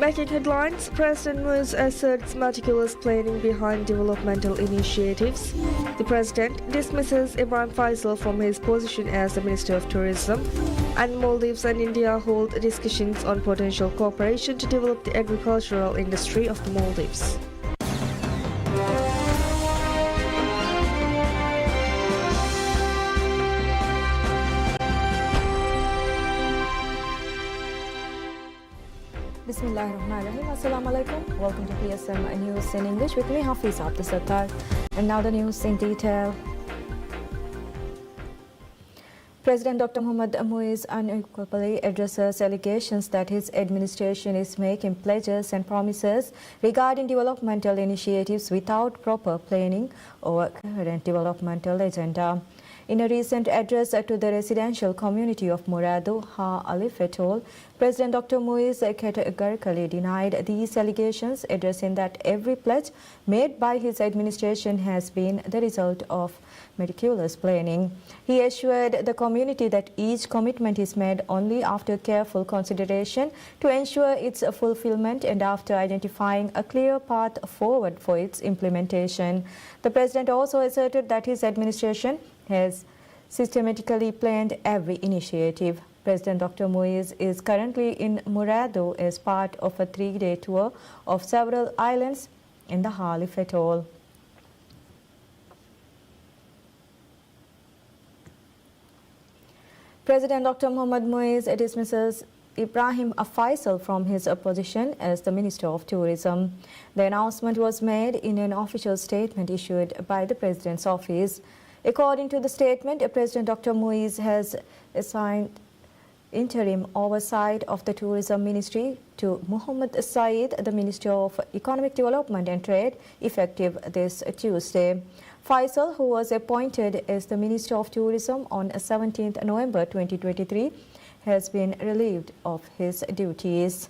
Making headlines, President Muiz asserts meticulous planning behind developmental initiatives. The President dismisses Ibrahim Faisal from his position as the Minister of Tourism. And Maldives and India hold discussions on potential cooperation to develop the agricultural industry of the Maldives. Bismillahirrahmanirrahim. Assalamualaikum. Welcome to PSM News in English with me, Hafiz Abdusattar. And now the news in detail. President Dr. Mohammad Muiz unequivocally addresses allegations that his administration is making pledges and promises regarding developmental initiatives without proper planning or current developmental agenda. In a recent address to the residential community of Muradu, Ha Alif Eto'o, President Dr. Muiz categorically denied these allegations, addressing that every pledge made by his administration has been the result of meticulous planning. He assured the community that each commitment is made only after careful consideration to ensure its fulfillment and after identifying a clear path forward for its implementation. The President also asserted that his administration has systematically planned every initiative. President Dr. Muiz is currently in Muradu as part of a 3-day tour of several islands in the Halif Atoll. President Dr. Mohammad Muiz dismisses Ibrahim Faisal from his position as the Minister of Tourism. The announcement was made in an official statement issued by the President's office. According to the statement, President Dr. Muiz has assigned interim oversight of the Tourism Ministry to Muhammad Saeed, the Minister of Economic Development and Trade, effective this Tuesday. Faisal, who was appointed as the Minister of Tourism on 17th November 2023, has been relieved of his duties.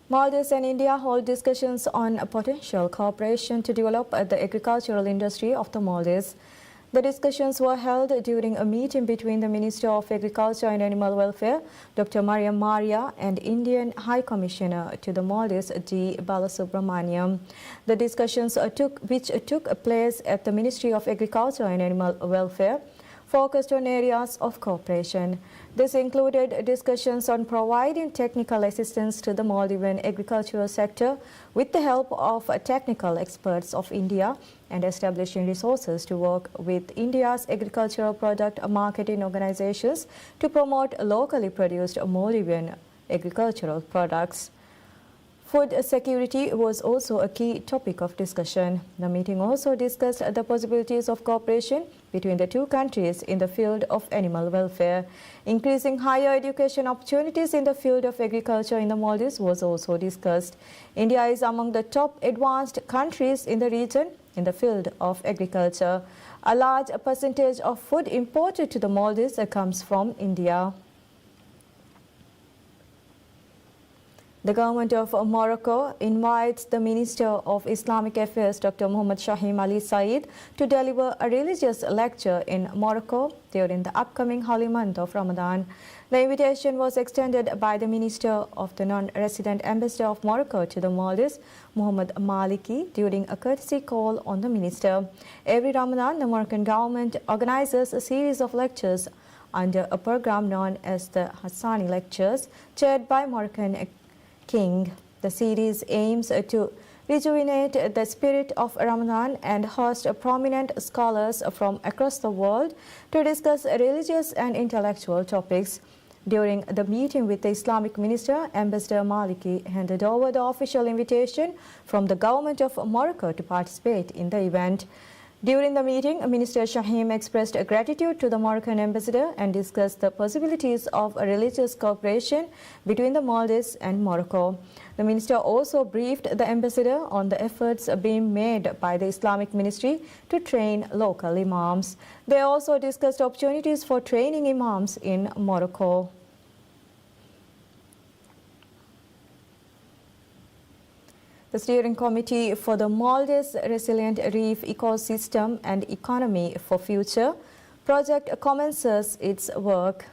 Maldives and India hold discussions on potential cooperation to develop the agricultural industry of the Maldives. The discussions were held during a meeting between the Minister of Agriculture and Animal Welfare, Dr. Mariam Maria, and Indian High Commissioner to the Maldives, G. Balasubramaniam. The discussions which took place at the Ministry of Agriculture and Animal Welfare focused on areas of cooperation. This included discussions on providing technical assistance to the Maldivian agricultural sector with the help of technical experts of India and establishing resources to work with India's agricultural product marketing organizations to promote locally produced Maldivian agricultural products. Food security was also a key topic of discussion. The meeting also discussed the possibilities of cooperation between the two countries in the field of animal welfare. Increasing higher education opportunities in the field of agriculture in the Maldives was also discussed. India is among the top advanced countries in the region in the field of agriculture. A large percentage of food imported to the Maldives comes from India. The government of Morocco invites the Minister of Islamic Affairs, Dr. Muhammad Shahim Ali Saeed, to deliver a religious lecture in Morocco during the upcoming holy month of Ramadan. The invitation was extended by the Minister of the Non-Resident Ambassador of Morocco to the Maldives, Muhammad Maliki, during a courtesy call on the minister. Every Ramadan, the Moroccan government organizes a series of lectures under a program known as the Hassani Lectures, chaired by Moroccan King. The series aims to rejuvenate the spirit of Ramadan and host prominent scholars from across the world to discuss religious and intellectual topics. During the meeting with the Islamic Minister, Ambassador Maliki handed over the official invitation from the government of Morocco to participate in the event. During the meeting, Minister Shahim expressed gratitude to the Moroccan ambassador and discussed the possibilities of a religious cooperation between the Maldives and Morocco. The minister also briefed the ambassador on the efforts being made by the Islamic Ministry to train local imams. They also discussed opportunities for training imams in Morocco. The Steering Committee for the Maldives Resilient Reef Ecosystem and Economy for Future project commences its work.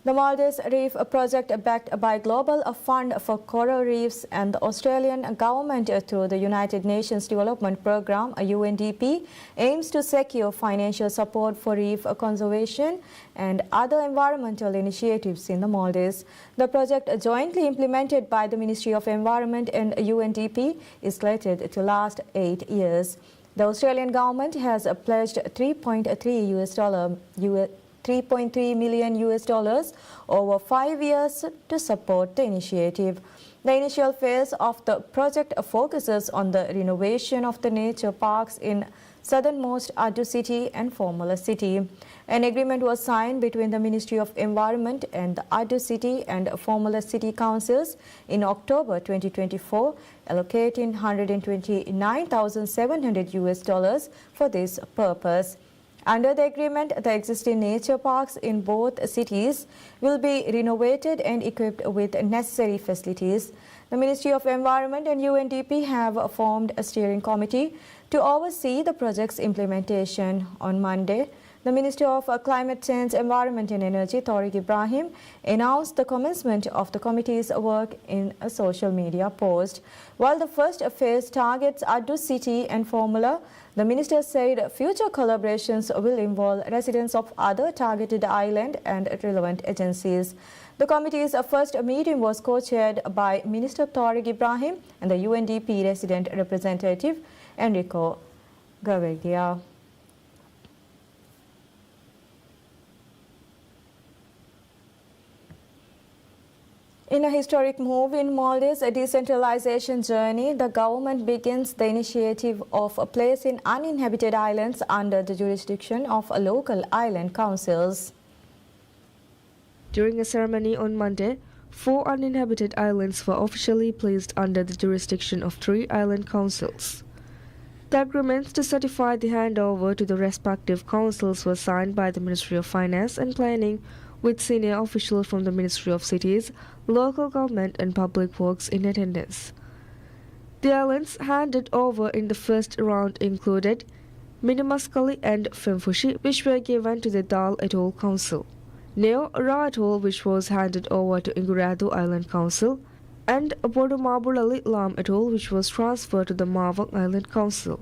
The Maldives Reef Project, backed by Global Fund for Coral Reefs and the Australian government through the United Nations Development Programme (UNDP), aims to secure financial support for reef conservation and other environmental initiatives in the Maldives. The project, jointly implemented by the Ministry of Environment and UNDP, is slated to last 8 years. The Australian government has pledged $3.3 million over 5 years to support the initiative. The initial phase of the project focuses on the renovation of the nature parks in southernmost Addu City and Formula City. An agreement was signed between the Ministry of Environment and the Addu City and Formula City councils in October 2024, allocating $129,700 for this purpose. Under the agreement, the existing nature parks in both cities will be renovated and equipped with necessary facilities. The Ministry of Environment and UNDP have formed a steering committee to oversee the project's implementation. On Monday, the Minister of Climate Change, Environment and Energy, Tariq Ibrahim, announced the commencement of the committee's work in a social media post. While the first phase targets Addu City and Formula, the minister said future collaborations will involve residents of other targeted islands and relevant agencies. The committee's first meeting was co-chaired by Minister Tariq Ibrahim and the UNDP resident representative Enrico Gaviria. In a historic move in Maldives' decentralization journey, the government begins the initiative of placing uninhabited islands under the jurisdiction of local island councils. During a ceremony on Monday, 4 uninhabited islands were officially placed under the jurisdiction of 3 island councils. The agreements to certify the handover to the respective councils were signed by the Ministry of Finance and Planning, with senior officials from the Ministry of Cities, Local Government and Public Works in attendance. The islands handed over in the first round included Minimuskali and Femfushi, which were given to the Dal Atoll Council, Neo Ra Atoll, which was handed over to Inguradu Island Council, and Bodumabulali Lam Atoll, which was transferred to the Mawang Island Council.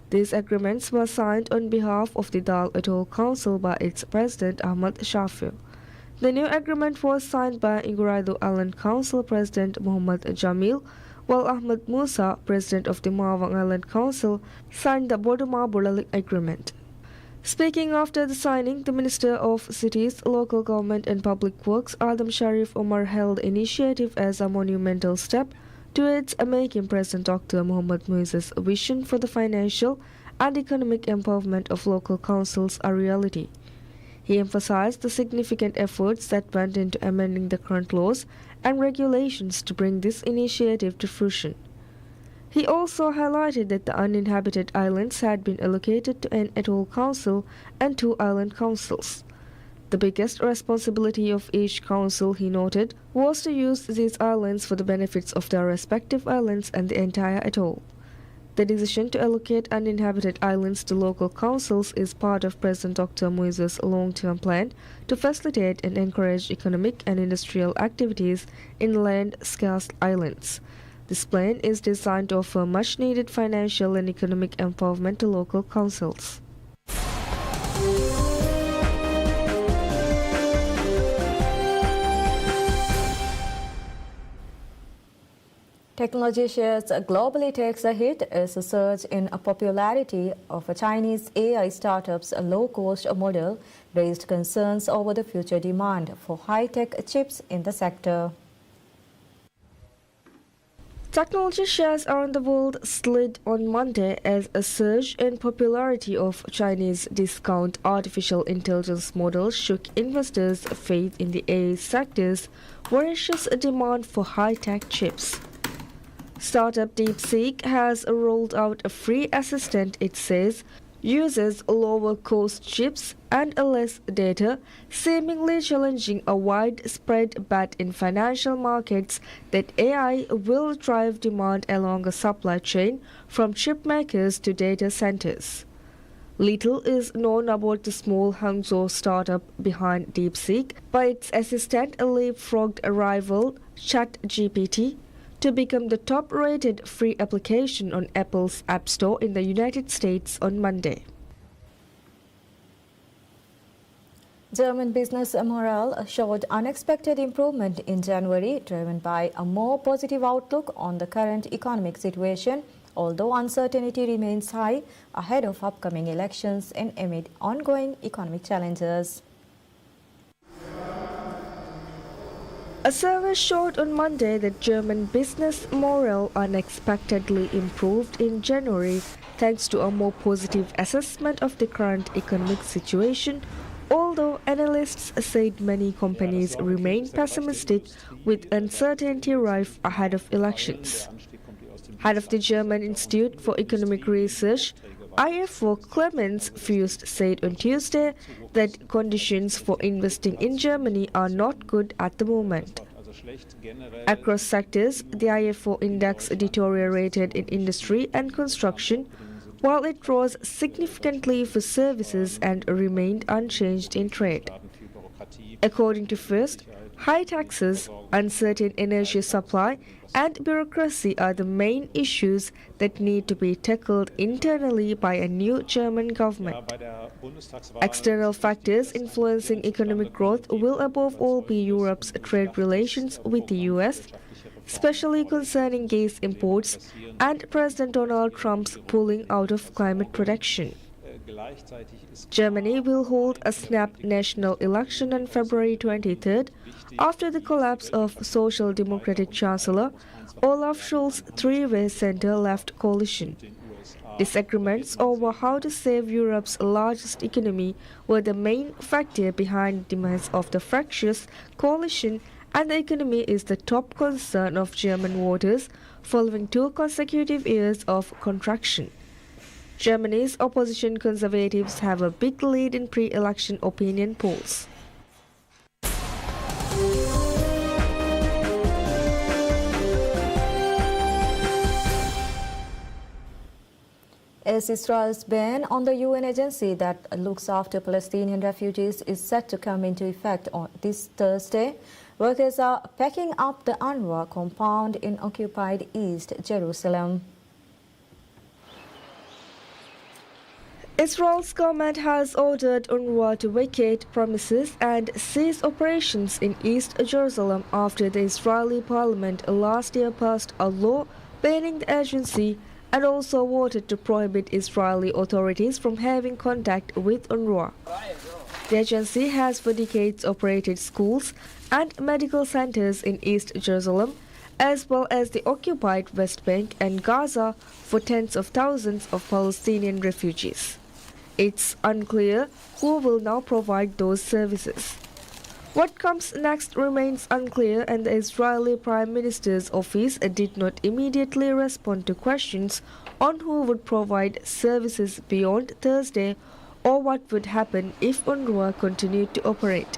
These agreements were signed on behalf of the Dal Atoll Council by its President Ahmad Shafil. The new agreement was signed by Inguradu Island Council President Muhammad Jamil, while Ahmad Musa, President of the Mawang Island Council, signed the Bodumabulali Agreement. Speaking after the signing, the Minister of Cities, Local Government and Public Works, Adam Sharif Omar, hailed the initiative as a monumental step towards making President Dr. Muhammad Muiz's vision for the financial and economic empowerment of local councils a reality. He emphasized the significant efforts that went into amending the current laws and regulations to bring this initiative to fruition. He also highlighted that the uninhabited islands had been allocated to an atoll council and 2 island councils. The biggest responsibility of each council, he noted, was to use these islands for the benefits of their respective islands and the entire atoll. The decision to allocate uninhabited islands to local councils is part of President Dr. Muiz's long-term plan to facilitate and encourage economic and industrial activities in land-scarce islands. This plan is designed to offer much-needed financial and economic empowerment to local councils. Technology shares globally takes a hit as a surge in popularity of Chinese AI startups' low-cost model raised concerns over the future demand for high-tech chips in the sector. Technology shares around the world slid on Monday as a surge in popularity of Chinese discount artificial intelligence models shook investors' faith in the AI sector's voracious demand for high-tech chips. Startup DeepSeek has rolled out a free assistant it says uses lower cost chips and less data, seemingly challenging a widespread bet in financial markets that AI will drive demand along a supply chain from chip makers to data centers. Little is known about the small Hangzhou startup behind DeepSeek, but its assistant leapfrogged a rival ChatGPT to become the top-rated free application on Apple's App Store in the United States on Monday. German business morale showed unexpected improvement in January, driven by a more positive outlook on the current economic situation, although uncertainty remains high ahead of upcoming elections and amid ongoing economic challenges. A survey showed on Monday that German business morale unexpectedly improved in January thanks to a more positive assessment of the current economic situation, although analysts said many companies remain pessimistic with uncertainty rife ahead of elections. Head of the German Institute for Economic Research, IFO Clemens Fust said on Tuesday that conditions for investing in Germany are not good at the moment. Across sectors, the IFO index deteriorated in industry and construction, while it rose significantly for services and remained unchanged in trade. According to Fust, high taxes, uncertain energy supply, and bureaucracy are the main issues that need to be tackled internally by a new German government. External factors influencing economic growth will above all be Europe's trade relations with the US, especially concerning gas imports and President Donald Trump's pulling out of climate protection. Germany will hold a snap national election on February 23rd after the collapse of Social Democratic Chancellor Olaf Scholz's three-way center-left coalition. Disagreements over how to save Europe's largest economy were the main factor behind the demise of the fractious coalition, and the economy is the top concern of German voters following 2 consecutive years of contraction. Germany's opposition conservatives have a big lead in pre-election opinion polls. As Israel's ban on the UN agency that looks after Palestinian refugees is set to come into effect on this Thursday, workers are packing up the UNRWA compound in occupied East Jerusalem. Israel's government has ordered UNRWA to vacate premises and cease operations in East Jerusalem after the Israeli parliament last year passed a law banning the agency and also voted to prohibit Israeli authorities from having contact with UNRWA. The agency has for decades operated schools and medical centers in East Jerusalem, as well as the occupied West Bank and Gaza for tens of thousands of Palestinian refugees. It's unclear who will now provide those services. What comes next remains unclear, and the Israeli Prime Minister's office did not immediately respond to questions on who would provide services beyond Thursday or what would happen if UNRWA continued to operate.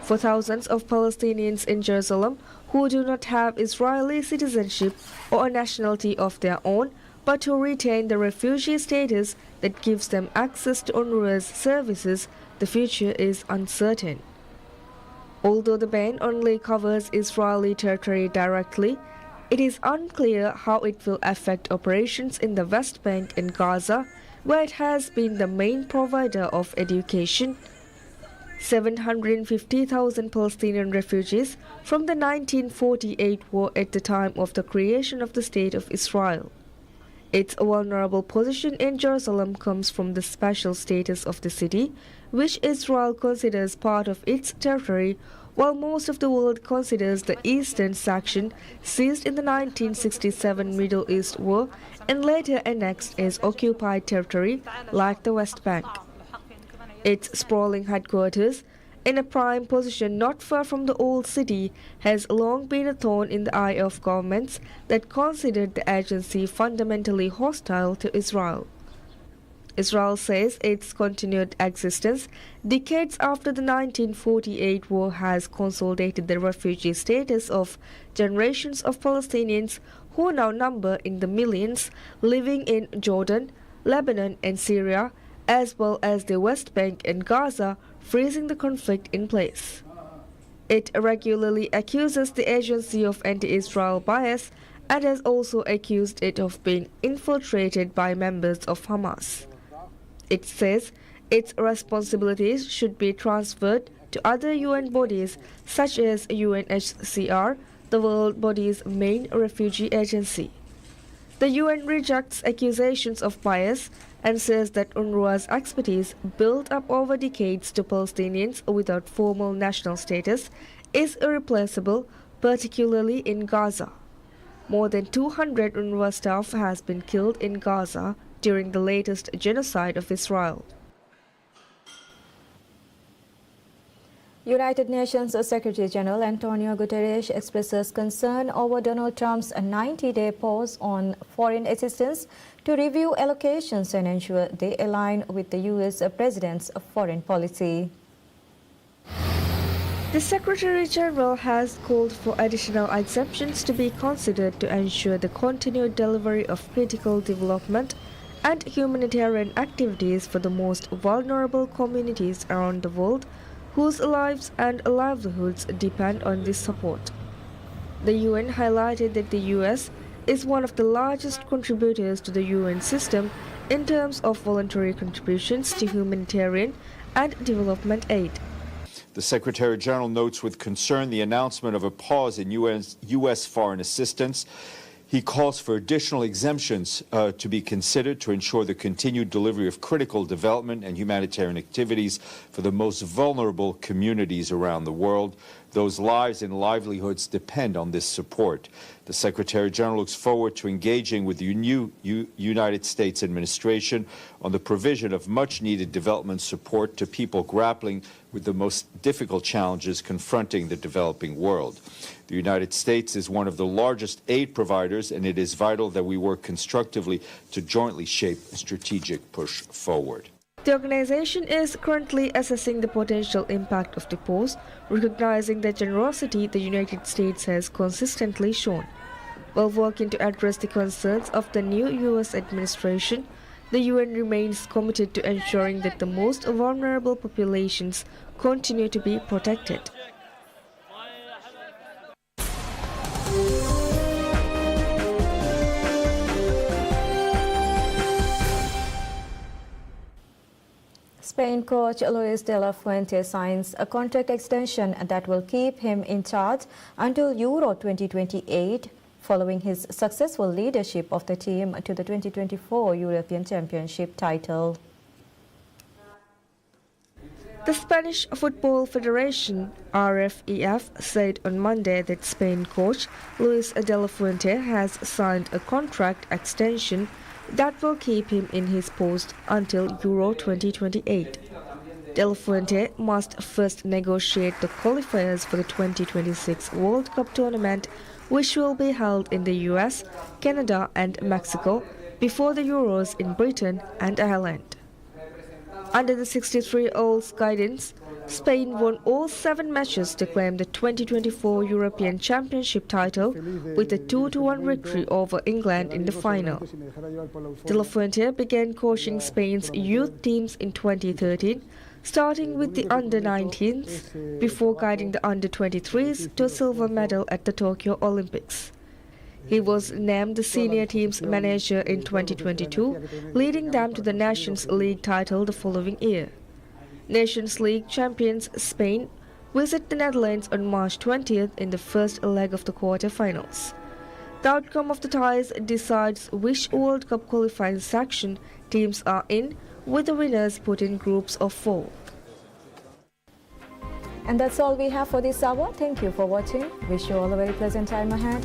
For thousands of Palestinians in Jerusalem who do not have Israeli citizenship or a nationality of their own, but who retain the refugee status that gives them access to UNRWA's services, the future is uncertain. Although the ban only covers Israeli territory directly, it is unclear how it will affect operations in the West Bank and Gaza, where it has been the main provider of education. 750,000 Palestinian refugees from the 1948 war at the time of the creation of the State of Israel. Its vulnerable position in Jerusalem comes from the special status of the city, which Israel considers part of its territory, while most of the world considers the eastern section seized in the 1967 Middle East War and later annexed as occupied territory like the West Bank. Its sprawling headquarters, in a prime position not far from the old city, has long been a thorn in the eye of governments that considered the agency fundamentally hostile to Israel. Israel says its continued existence decades after the 1948 war has consolidated the refugee status of generations of Palestinians who now number in the millions living in Jordan, Lebanon and Syria, as well as the West Bank and Gaza, freezing the conflict in place. It regularly accuses the agency of anti-Israel bias and has also accused it of being infiltrated by members of Hamas. It says its responsibilities should be transferred to other UN bodies such as UNHCR, the world body's main refugee agency. The UN rejects accusations of bias and says that UNRWA's expertise, built up over decades to Palestinians without formal national status, is irreplaceable, particularly in Gaza. More than 200 UNRWA staff has been killed in Gaza during the latest genocide of Israel. United Nations Secretary General Antonio Guterres expresses concern over Donald Trump's 90-day pause on foreign assistance to review allocations and ensure they align with the U.S. President's foreign policy. The Secretary General has called for additional exemptions to be considered to ensure the continued delivery of critical development and humanitarian activities for the most vulnerable communities around the world whose lives and livelihoods depend on this support. The UN highlighted that the US is one of the largest contributors to the UN system in terms of voluntary contributions to humanitarian and development aid. The Secretary General notes with concern the announcement of a pause in U.S. foreign assistance. He calls for additional exemptions to be considered to ensure the continued delivery of critical development and humanitarian activities for the most vulnerable communities around the world. Those lives and livelihoods depend on this support. The Secretary General looks forward to engaging with the new United States administration on the provision of much-needed development support to people grappling with the most difficult challenges confronting the developing world. The United States is one of the largest aid providers, and it is vital that we work constructively to jointly shape a strategic push forward. The organization is currently assessing the potential impact of the pause, recognizing the generosity the United States has consistently shown. While working to address the concerns of the new U.S. administration, the UN remains committed to ensuring that the most vulnerable populations continue to be protected. Spain coach Luis de la Fuente signs a contract extension that will keep him in charge until Euro 2028, following his successful leadership of the team to the 2024 European Championship title. The Spanish Football Federation, RFEF, said on Monday that Spain coach Luis de la Fuente has signed a contract extension that will keep him in his post until Euro 2028. De La Fuente must first negotiate the qualifiers for the 2026 World Cup tournament, which will be held in the US, Canada and Mexico before the Euros in Britain and Ireland. Under the 63-year-old's guidance, Spain won all 7 matches to claim the 2024 European Championship title with a 2-1 victory over England in the final. De La Fuente began coaching Spain's youth teams in 2013, starting with the under-19s before guiding the under-23s to a silver medal at the Tokyo Olympics. He was named the senior team's manager in 2022, leading them to the Nations League title the following year. Nations League champions Spain visit the Netherlands on March 20th in the first leg of the quarter-finals. The outcome of the ties decides which World Cup qualifying section teams are in, with the winners put in groups of 4. And that's all we have for this hour. Thank you for watching. Wish you all a very pleasant time ahead.